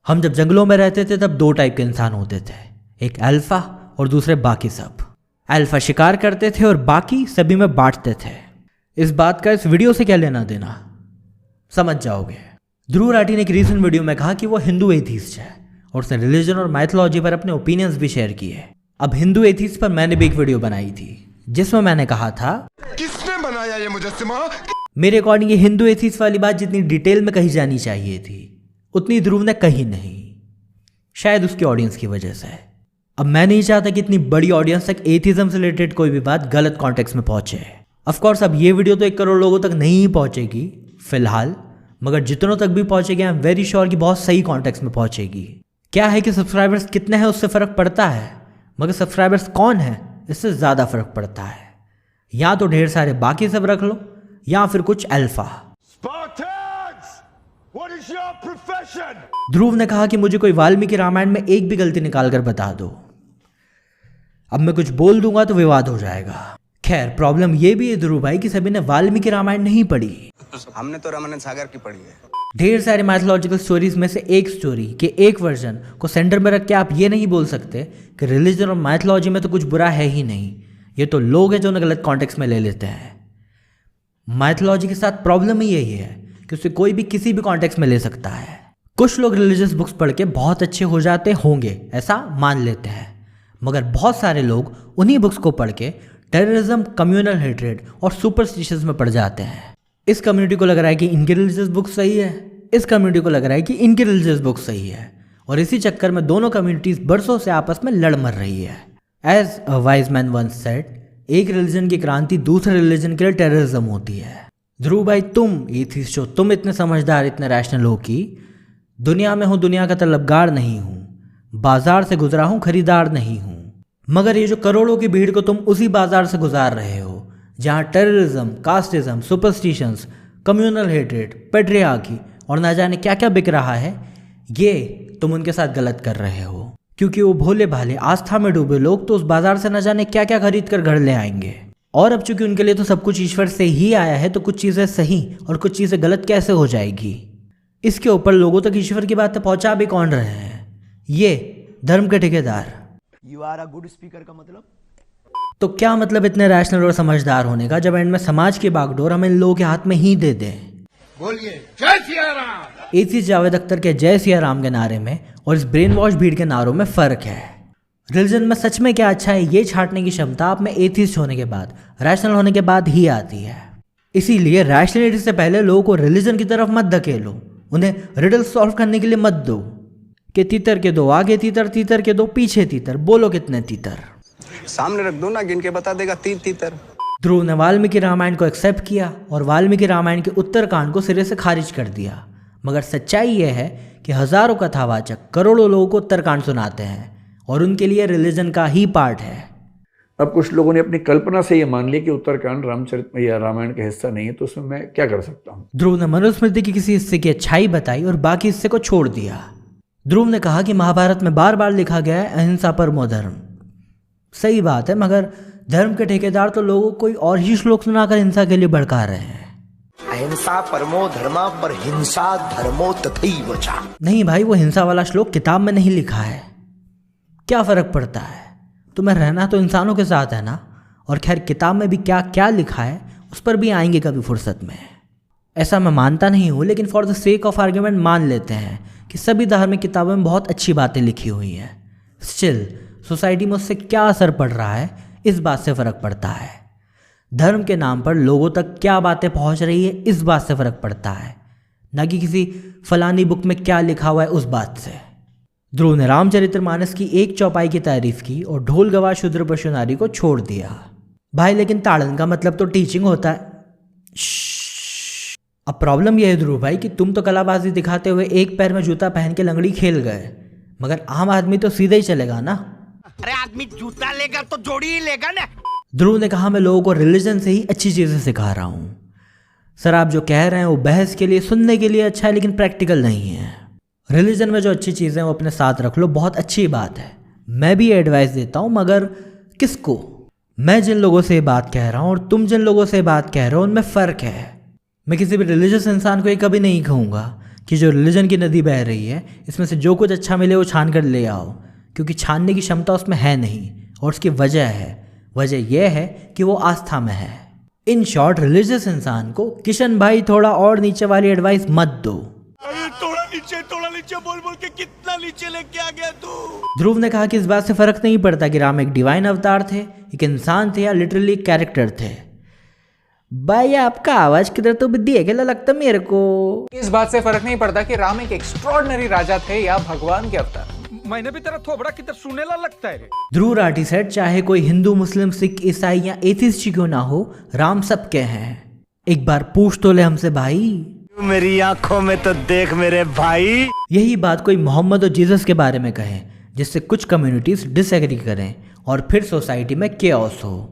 हम जब जंगलों में रहते थे तब दो टाइप के इंसान होते थे, एक अल्फा और दूसरे बाकी सब। अल्फा शिकार करते थे और बाकी सभी में बांटते थे। इस बात का इस वीडियो से क्या लेना देना, समझ जाओगे। ध्रुव राठी ने एक रीसेंट वीडियो में कहा कि वो हिंदू एथीस्ट है और उसने रिलीजन और माइथोलॉजी पर अपने ओपिनियंस भी शेयर किए। अब हिंदू एथीस्ट पर मैंने भी एक वीडियो बनाई थी जिसमें मैंने कहा था, किसने बनाया ये मुजस्समा? मेरे अकॉर्डिंग ये हिंदू एथीस्ट वाली बात जितनी डिटेल में कही जानी चाहिए थी उतनी ध्रुव ने कही नहीं, शायद उसकी ऑडियंस की वजह से। अब मैं नहीं चाहता कि इतनी बड़ी ऑडियंस तक एथिज्म से रिलेटेड कोई भी बात गलत कॉन्टेक्स्ट में पहुंचे। ऑफ कोर्स अब ये वीडियो तो 1 करोड़ लोगों तक नहीं पहुंचेगी फिलहाल, मगर जितनों तक भी पहुंचेगी आई एम वेरी श्योर कि बहुत सही कॉन्टेक्स्ट में पहुंचेगी। क्या है कि सब्सक्राइबर्स कितने हैं उससे फर्क पड़ता है, मगर सब्सक्राइबर्स कौन है इससे ज्यादा फर्क पड़ता है। या तो ढेर सारे बाकी सब रख लो या फिर कुछ अल्फा। ध्रुव ने कहा कि मुझे कोई वाल्मीकि रामायण में एक भी गलती निकाल कर बता दो। अब मैं कुछ बोल दूंगा तो विवाद हो जाएगा। खैर प्रॉब्लम ये भी है ध्रुव भाई कि सभी ने वाल्मीकि रामायण नहीं पढ़ी, हमने तो रामायण सागर की पढ़ी है। ढेर सारे माइथोलॉजिकल स्टोरीज में से एक स्टोरी के एक वर्जन को सेंटर में रख के आप ये नहीं बोल सकते कि रिलीजन और माइथोलॉजी में तो कुछ बुरा है ही नहीं। ये तो लोग हैं जो उन्हें गलत कॉन्टेक्स्ट में ले लेते हैं। माइथोलॉजी के साथ प्रॉब्लम ही यही है कि उसे कोई भी किसी भी कॉन्टेक्स्ट में ले सकता है। कुछ लोग रिलीजियस बुक्स पढ़ के बहुत अच्छे हो जाते होंगे ऐसा मान लेते हैं, मगर बहुत सारे लोग उन्हीं बुक्स को पढ़ के टेररिज्म, कम्युनल हेट्रेड और सुपरस्टिशंस में पड़ जाते हैं। इस कम्युनिटी को लग रहा है कि इनकी रिलीजियस बुक सही है, इस कम्युनिटी को लग रहा है कि इनकी रिलीजियस बुक सही है, और इसी चक्कर में दोनों कम्युनिटीज बरसों से आपस में लड़ मर रही है। As a wise man once said, एक रिलीजन की क्रांति दूसरे रिलीजन के लिए टेररिज्म होती है। ध्रुव भाई तुम एथिस्ट हो, तुम इतने समझदार, इतने रैशनल हो कि दुनिया में हूँ, दुनिया का तलबगार नहीं हूँ, बाजार से गुजरा हूँ, खरीदार नहीं हूँ। मगर ये जो करोड़ों की भीड़ को तुम उसी बाजार से गुजार रहे हो जहाँ terrorism, casteism, superstitions, communal hatred, patriarchy और ना जाने क्या क्या बिक रहा है, ये तुम उनके साथ गलत कर रहे हो। क्योंकि वो भोले भाले आस्था में डूबे लोग तो उस बाजार से ना जाने क्या क्या खरीद कर घर ले आएंगे, और अब चूंकि उनके लिए तो सब कुछ ईश्वर से ही आया है तो कुछ चीज़ें सही और कुछ चीज़ें गलत कैसे हो जाएगी। इसके ऊपर लोगों तक ईश्वर की बातें पहुंचा भी कौन रहे हैं? ये धर्म के ठेकेदार। You are a good speaker का मतलब? तो क्या मतलब इतने रैशनल और समझदार होने का जब एंड में समाज की बागडोर हम इन लोगों के हाथ में ही दे दें? बोलिए जय सिया राम। एथिस्ट जावेद अख्तर के जय सिया राम के नारे में और इस ब्रेन वॉश भीड़ के नारों में फर्क है। रिलीजन में सच में क्या अच्छा है ये छांटने की क्षमता आप में एथिस्ट होने के बाद, रैशनल होने के बाद ही आती है। इसीलिए रैशनलिटी से पहले लोगों को रिलीजन की तरफ मत धकेलो, उन्हें रिडल सॉल्व करने के लिए मत दो कि तीतर के दो आगे तीतर, तीतर के दो पीछे तीतर, बोलो कितने तीतर। सामने रख दो ना, गिन के बता देगा 3 तीतर। ध्रुव ने वाल्मीकि रामायण को एक्सेप्ट किया और वाल्मीकि रामायण के उत्तरकांड को सिरे से खारिज कर दिया, मगर सच्चाई यह है कि हजारों कथावाचक करोड़ों लोगों को उत्तरकांड सुनाते हैं और उनके लिए रिलीजन का ही पार्ट है। अब कुछ लोगों ने अपनी कल्पना से ये मान लिया कि उत्तरकांड रामचरित या रामायण का हिस्सा नहीं है, तो उसमें मैं क्या कर सकता हूँ। ध्रुव ने मनुस्मृति के किसी हिस्से की अच्छाई बताई और बाकी हिस्से को छोड़ दिया। ध्रुव ने कहा कि महाभारत में बार बार लिखा गया है अहिंसा परमो धर्म। सही बात है, मगर धर्म के ठेकेदार तो लोगों को कोई और ही श्लोक सुनाकर हिंसा के लिए भड़का रहे हैं। अहिंसा परमो धर्मा पर हिंसा धर्मो तथैव च। नहीं भाई, वो हिंसा वाला श्लोक किताब में नहीं लिखा है। क्या फर्क पड़ता है, तुम्हें रहना तो इंसानों के साथ है ना। और खैर किताब में भी क्या क्या लिखा है उस पर भी आएंगे कभी फुर्सत में। ऐसा मैं मानता नहीं हूँ, लेकिन for the sake of argument मान लेते हैं कि सभी धार्मिक किताबों में बहुत अच्छी बातें लिखी हुई हैं। स्टिल सोसाइटी में उससे क्या असर पड़ रहा है इस बात से फ़र्क पड़ता है। धर्म के नाम पर लोगों तक क्या बातें पहुंच रही है इस बात से फ़र्क पड़ता है, ना कि किसी फलानी बुक में क्या लिखा हुआ है उस बात से। ध्रुव ने रामचरितमानस की एक चौपाई की तारीफ की और ढोल गवा शूद्र पशु नारी को छोड़ दिया। भाई लेकिन ताड़न का मतलब तो टीचिंग होता है। अब प्रॉब्लम यह है ध्रुव भाई कि तुम तो कलाबाजी दिखाते हुए एक पैर में जूता पहन के लंगड़ी खेल गए, मगर आम आदमी तो सीधे ही चलेगा ना। अरे आदमी जूता लेगा तो जोड़ी ही लेगा ना। ध्रुव ने कहा मैं लोगों को रिलीजन से ही अच्छी चीज़ें सिखा रहा हूँ। सर आप जो कह रहे हैं वो बहस के लिए, सुनने के लिए अच्छा है, लेकिन प्रैक्टिकल नहीं है। रिलीजन में जो अच्छी चीज़ें वो अपने साथ रख लो, बहुत अच्छी बात है। मैं भी एडवाइस देता हूँ, मगर किसको? मैं जिन लोगों से बात कह रहा हूँ और तुम जिन लोगों से बात कह रहे हो उनमें फ़र्क है। मैं किसी भी रिलीजियस इंसान को ये कभी नहीं कहूँगा कि जो रिलीजन की नदी बह रही है इसमें से जो कुछ अच्छा मिले वो छान कर ले आओ, क्योंकि छानने की क्षमता उसमें है नहीं। और उसकी वजह यह है कि वो आस्था में है। इन शॉर्ट, रिलीजियस इंसान को किशन भाई थोड़ा और नीचे वाली एडवाइस मत दो। थोड़ा नीचे बोल बोल के कितना नीचे लेके आ गया तू। ध्रुव ने कहा कि इस बात से फर्क नहीं पड़ता कि राम एक डिवाइन अवतार थे, एक इंसान थे या लिटरली एक कैरेक्टर थे। भाई आपका आवाज किधर तो बुद्धि है क्या लगता मेरे को। इस बात से फर्क नहीं पड़ता कि राम एक एक्स्ट्रॉर्डिनरी राजा थे या भगवान के अवतार। मैंने भी तेरा थोबड़ा किधर सुनेला लगता है रे। ध्रुव राठी सेट, चाहे कोई हिंदू, मुस्लिम, सिख, ईसाई या एथिस्ट क्यों ना हो, राम सबके हैं। एक बार पूछ तो ले हमसे भाई। मेरी आंखों में तो देख मेरे भाई। यही बात कोई मोहम्मद और जीसस के बारे में कहें, जिससे कुछ कम्युनिटीज डिसएग्री करें और फिर सोसाइटी में केओस हो।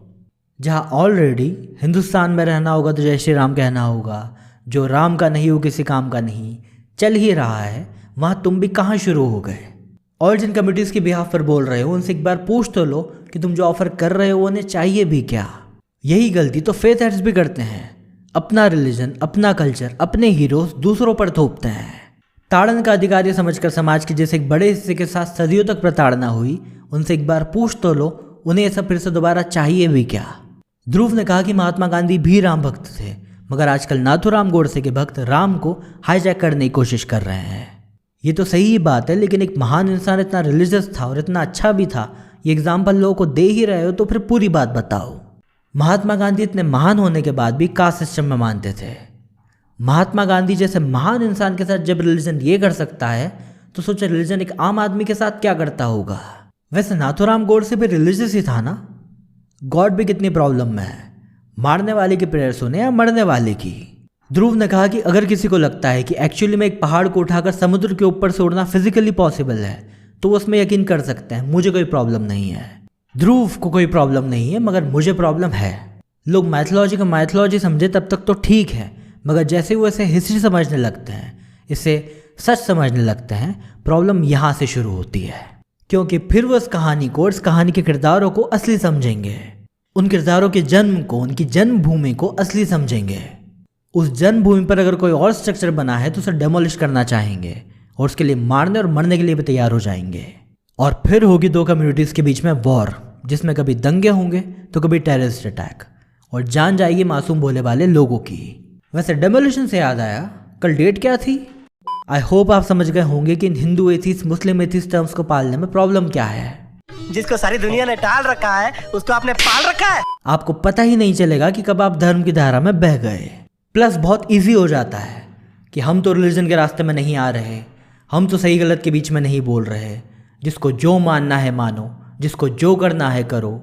जहां ऑलरेडी हिंदुस्तान में रहना होगा तो जय श्री राम कहना होगा, जो राम का नहीं वो किसी काम का नहीं चल ही रहा है, वहां तुम भी कहाँ शुरू हो गए। और जिन कम्युनिटीज़ के बिहाफ पर बोल रहे हो उनसे एक बार पूछ तो लो कि तुम जो ऑफर कर रहे हो उन्हें चाहिए भी क्या। यही गलती तो फेथ हेड्स भी करते हैं, अपना रिलीजन, अपना कल्चर, अपने हीरोज दूसरों पर थोपते हैं। ताड़न का अधिकारी समझकर समाज के जैसे एक बड़े हिस्से के साथ सदियों तक प्रताड़ना हुई, उनसे एक बार पूछ तो लो उन्हें यह सब फिर से दोबारा चाहिए भी क्या। ध्रुव ने कहा कि महात्मा गांधी भी राम भक्त थे, मगर आजकल नाथूराम गोडसे के भक्त राम को हाईजैक करने की कोशिश कर रहे हैं। ये तो सही बात है, लेकिन एक महान इंसान इतना रिलीजियस था और इतना अच्छा भी था, ये एग्जाम्पल लोगों को दे ही रहे हो तो फिर पूरी बात बताओ। महात्मा गांधी इतने महान होने के बाद भी कास्ट सिस्टम में मानते थे। महात्मा गांधी जैसे महान इंसान के साथ जब रिलीजन ये कर सकता है तो सोचो रिलीजन एक आम आदमी के साथ क्या करता होगा। वैसे नाथूराम गोडसे भी रिलीजियस ही था ना। गॉड भी कितनी प्रॉब्लम में है, मारने वाले की प्रेयर सुने या मरने वाले की। ध्रुव ने कहा कि अगर किसी को लगता है कि एक्चुअली में एक पहाड़ को उठाकर समुद्र के ऊपर से उड़ना फिजिकली पॉसिबल है तो वो उसमें यकीन कर सकते हैं, मुझे कोई प्रॉब्लम नहीं है। ध्रुव को कोई प्रॉब्लम नहीं है, मगर मुझे प्रॉब्लम है। लोग मैथोलॉजी को मैथोलॉजी समझे तब तक तो ठीक है, मगर जैसे वो इसे हिस्ट्री समझने लगते हैं, इसे सच समझने लगते हैं, प्रॉब्लम यहाँ से शुरू होती है। क्योंकि फिर वो इस कहानी को, इस कहानी के किरदारों को असली समझेंगे, उन किरदारों के जन्म को, उनकी जन्मभूमि को असली समझेंगे। उस जन्मभूमि पर अगर कोई और स्ट्रक्चर बना है तो उसे डेमोलिश करना चाहेंगे और उसके लिए मारने और मरने के लिए भी तैयार हो जाएंगे। और फिर होगी दो कम्युनिटीज़ के बीच में वॉर, जिसमें कभी दंगे होंगे तो कभी टेररिस्ट अटैक, और जान जाएगी मासूम भोले वाले लोगों की। वैसे डेमोलिशन से याद आया, कल डेट क्या थी? आई होप आप समझ गए होंगे कि इन हिंदू एथिस्ट, मुस्लिम एथिस्ट टर्म्स को पालने में प्रॉब्लम क्या है। जिसको सारी दुनिया ने टाल रखा है उसको आपने पाल रखा है। आपको पता ही नहीं चलेगा कि कब आप धर्म की धारा में बह गए। प्लस बहुत इजी हो जाता है कि हम तो रिलीजन के रास्ते में नहीं आ रहे, हम तो सही गलत के बीच में नहीं बोल रहे, जिसको जो मानना है मानो, जिसको जो करना है करो।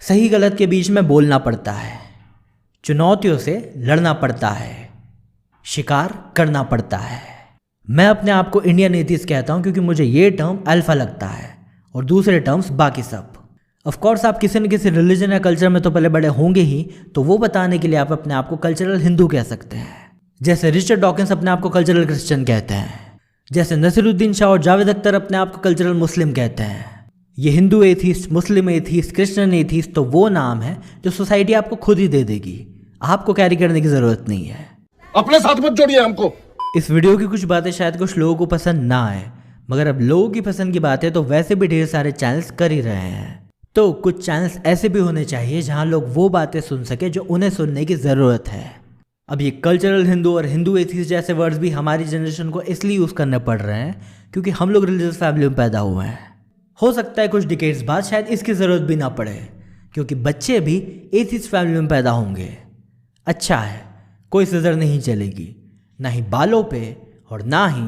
सही गलत के बीच में बोलना पड़ता है, चुनौतियों से लड़ना पड़ता है, शिकार करना पड़ता है। मैं अपने आप को इंडियन एथिस्ट कहता हूँ क्योंकि मुझे ये टर्म अल्फा लगता है और दूसरे टर्म्स बाकी सब। ऑफ कोर्स आप किसी न किसी रिलीजन या कल्चर में तो पले बड़े होंगे ही, तो वो बताने के लिए आप अपने आप को कल्चरल हिंदू कह सकते हैं। जैसे रिचर्ड डॉकिंस अपने आप को कल्चरल क्रिश्चियन कहते हैं, जैसे नसीरुद्दीन शाह और जावेद अख्तर अपने आप को कल्चरल मुस्लिम कहते हैं। ये हिंदू एथिस्ट, मुस्लिम एथिस्ट, क्रिश्चियन एथिस्ट तो वो नाम है जो सोसाइटी आपको खुद ही दे देगी, आपको कैरी करने की ज़रूरत नहीं है। अपने साथ मत जोड़िए हमको। इस वीडियो की कुछ बातें शायद कुछ लोगों को पसंद ना आए, मगर अब लोगों की पसंद की बातें तो वैसे भी ढेर सारे चैनल्स कर ही रहे हैं। तो कुछ चैनल्स ऐसे भी होने चाहिए जहां लोग वो बातें सुन सके जो उन्हें सुनने की ज़रूरत है। अब ये कल्चरल हिंदू और हिंदू एथिस्ट जैसे वर्ड्स भी हमारी जनरेशन को इसलिए यूज़ करने पड़ रहे हैं क्योंकि हम लोग रिलीजियस फैमिली में पैदा हुए हैं। हो सकता है कुछ डिकेड्स बाद शायद इसकी ज़रूरत भी ना पड़े क्योंकि बच्चे भी एथिस्ट फैमिली में पैदा होंगे। अच्छा है, कोई सज़र नहीं चलेगी, ना ही बालों पे और ना ही